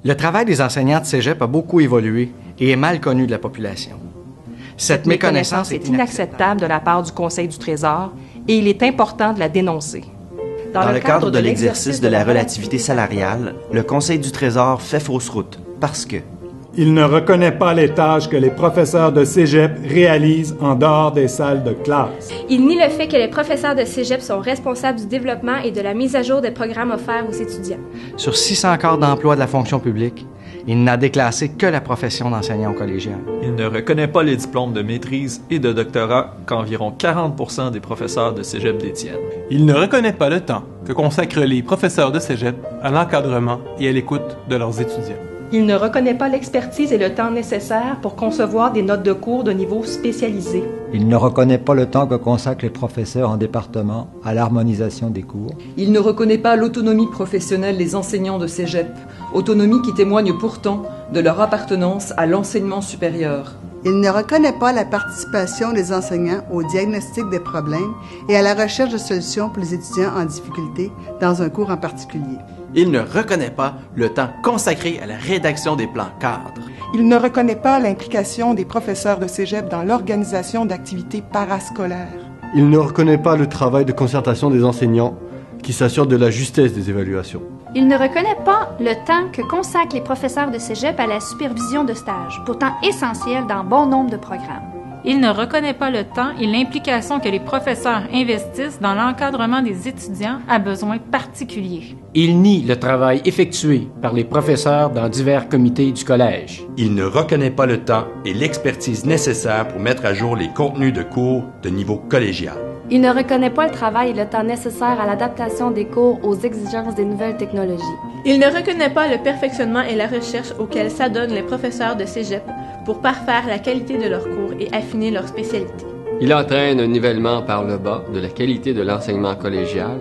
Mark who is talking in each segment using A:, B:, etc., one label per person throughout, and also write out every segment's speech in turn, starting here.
A: Le travail des enseignants de cégep a beaucoup évolué et est mal connu de la population. Cette méconnaissance est
B: inacceptable de la part du Conseil du Trésor et il est important de la dénoncer.
C: Dans le cadre de l'exercice de la relativité salariale, le Conseil du Trésor fait fausse route parce que
D: il ne reconnaît pas les tâches que les professeurs de cégep réalisent en dehors des salles de classe.
E: Il nie le fait que les professeurs de cégep sont responsables du développement et de la mise à jour des programmes offerts aux étudiants.
A: Sur 600 corps d'emploi de la fonction publique, il n'a déclassé que la profession d'enseignant au collégial.
F: Il ne reconnaît pas les diplômes de maîtrise et de doctorat qu'environ 40% des professeurs de cégep détiennent.
G: Il ne reconnaît pas le temps que consacrent les professeurs de cégep à l'encadrement et à l'écoute de leurs étudiants.
B: Il ne reconnaît pas l'expertise et le temps nécessaires pour concevoir des notes de cours de niveau spécialisé.
H: Il ne reconnaît pas le temps que consacrent les professeurs en département à l'harmonisation des cours.
I: Il ne reconnaît pas l'autonomie professionnelle des enseignants de cégep, autonomie qui témoigne pourtant de leur appartenance à l'enseignement supérieur.
J: Il ne reconnaît pas la participation des enseignants au diagnostic des problèmes et à la recherche de solutions pour les étudiants en difficulté dans un cours en particulier.
K: Il ne reconnaît pas le temps consacré à la rédaction des plans cadres.
L: Il ne reconnaît pas l'implication des professeurs de cégep dans l'organisation d'activités parascolaires.
M: Il ne reconnaît pas le travail de concertation des enseignants qui s'assure de la justesse des évaluations.
N: Il ne reconnaît pas le temps que consacrent les professeurs de cégep à la supervision de stages, pourtant essentiel dans bon nombre de programmes.
O: Il ne reconnaît pas le temps et l'implication que les professeurs investissent dans l'encadrement des étudiants à besoins particuliers.
P: Il nie le travail effectué par les professeurs dans divers comités du collège.
Q: Il ne reconnaît pas le temps et l'expertise nécessaires pour mettre à jour les contenus de cours de niveau collégial.
E: Il ne reconnaît pas le travail et le temps nécessaires à l'adaptation des cours aux exigences des nouvelles technologies.
R: Il ne reconnaît pas le perfectionnement et la recherche auxquels s'adonnent les professeurs de cégep pour parfaire la qualité de leurs cours et affiner leur spécialité.
S: Il entraîne un nivellement par le bas de la qualité de l'enseignement collégial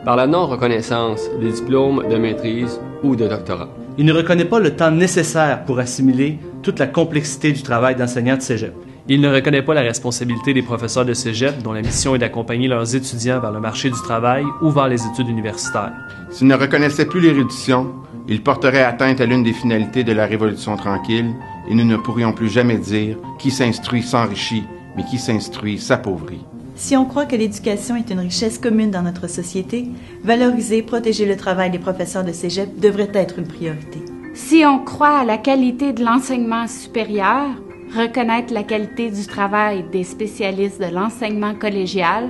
S: par la non-reconnaissance des diplômes de maîtrise ou de doctorat.
T: Il ne reconnaît pas le temps nécessaire pour assimiler toute la complexité du travail d'enseignant de cégep.
F: Il ne reconnaît pas la responsabilité des professeurs de cégep dont la mission est d'accompagner leurs étudiants vers le marché du travail ou vers les études universitaires.
A: S'il ne reconnaissait plus l'érudition, il porterait atteinte à l'une des finalités de la Révolution tranquille et nous ne pourrions plus jamais dire qui s'instruit s'enrichit, mais qui s'instruit s'appauvrit.
G: Si on croit que l'éducation est une richesse commune dans notre société, valoriser, protéger le travail des professeurs de cégep devrait être une priorité.
N: Si on croit à la qualité de l'enseignement supérieur, reconnaître la qualité du travail des spécialistes de l'enseignement collégial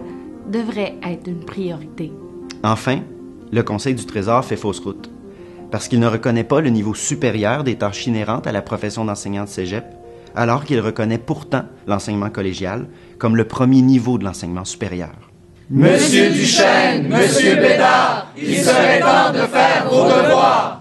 N: devrait être une priorité.
C: Enfin, le Conseil du Trésor fait fausse route parce qu'il ne reconnaît pas le niveau supérieur des tâches inhérentes à la profession d'enseignant de cégep, alors qu'il reconnaît pourtant l'enseignement collégial comme le premier niveau de l'enseignement supérieur. Monsieur Duchesne, Monsieur Bédard, il serait temps de faire vos devoirs!